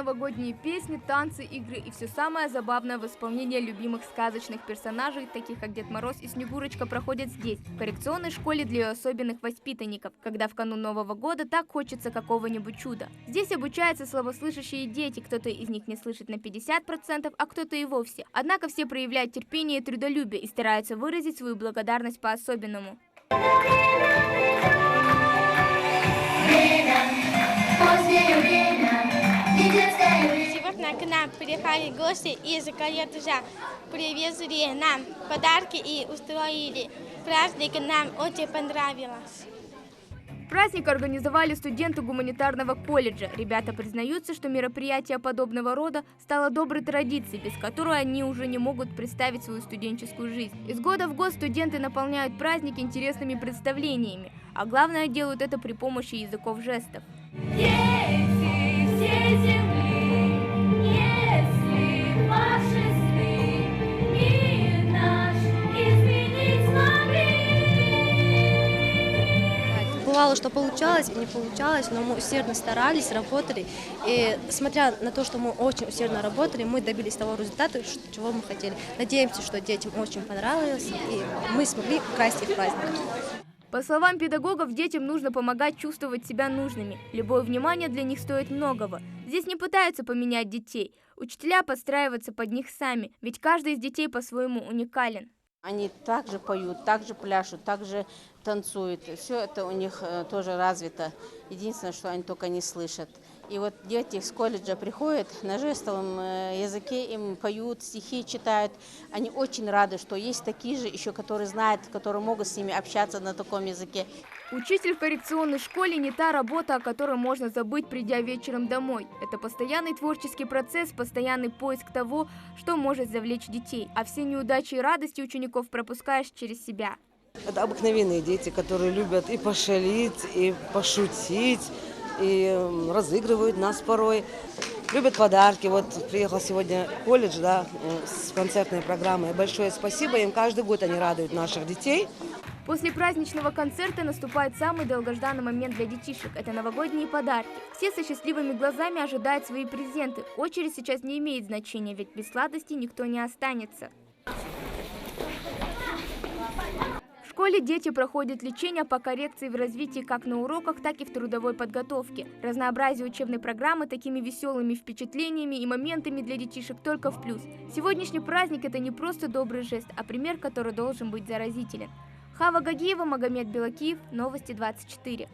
новогодние песни, танцы, игры и все самое забавное в исполнении любимых сказочных персонажей, таких как Дед Мороз и Снегурочка, проходят здесь, в коррекционной школе для особенных воспитанников, когда в канун Нового года так хочется какого-нибудь чуда. Здесь обучаются слабослышащие дети, кто-то из них не слышит на 50%, а кто-то и вовсе. Однако все проявляют терпение и трудолюбие и стараются выразить свою благодарность по-особенному. Сегодня к нам приехали гости из колледжа, привезли нам подарки и устроили праздник, нам очень понравилось. Праздник организовали студенты гуманитарного колледжа. Ребята признаются, что мероприятие подобного рода стало доброй традицией, без которой они уже не могут представить свою студенческую жизнь. Из года в год студенты наполняют праздник интересными представлениями, а главное, делают это при помощи языков жестов. Бывало, что получалось и не получалось, но мы усердно старались, работали. И смотря на то, что мы очень усердно работали, мы добились того результата, чего мы хотели. Надеемся, что детям очень понравилось, и мы смогли украсть их праздник. По словам педагогов, детям нужно помогать чувствовать себя нужными. Любое внимание для них стоит многого. Здесь не пытаются поменять детей. Учителя подстраиваются под них сами, ведь каждый из детей по-своему уникален. Они также поют, также пляшут, также танцуют. Все это у них тоже развито. Единственное, что они только не слышат. И вот дети с колледжа приходят на жестовом языке, им поют, стихи читают. Они очень рады, что есть такие же еще, которые знают, которые могут с ними общаться на таком языке. Учитель в коррекционной школе не та работа, о которой можно забыть, придя вечером домой. Это постоянный творческий процесс, постоянный поиск того, что может завлечь детей. А все неудачи и радости учеников пропускаешь через себя. Это обыкновенные дети, которые любят и пошалить, и пошутить, и разыгрывают нас порой. Любят подарки. Вот приехал сегодня колледж, да, с концертной программой. Большое спасибо им. Каждый год они радуют наших детей. После праздничного концерта наступает самый долгожданный момент для детишек – это новогодние подарки. Все со счастливыми глазами ожидают свои презенты. Очередь сейчас не имеет значения, ведь без сладостей никто не останется. В школе дети проходят лечение по коррекции в развитии как на уроках, так и в трудовой подготовке. Разнообразие учебной программы такими веселыми впечатлениями и моментами для детишек только в плюс. Сегодняшний праздник – это не просто добрый жест, а пример, который должен быть заразителен. Хава Гагиева, Магомед Белакиев, Новости 24.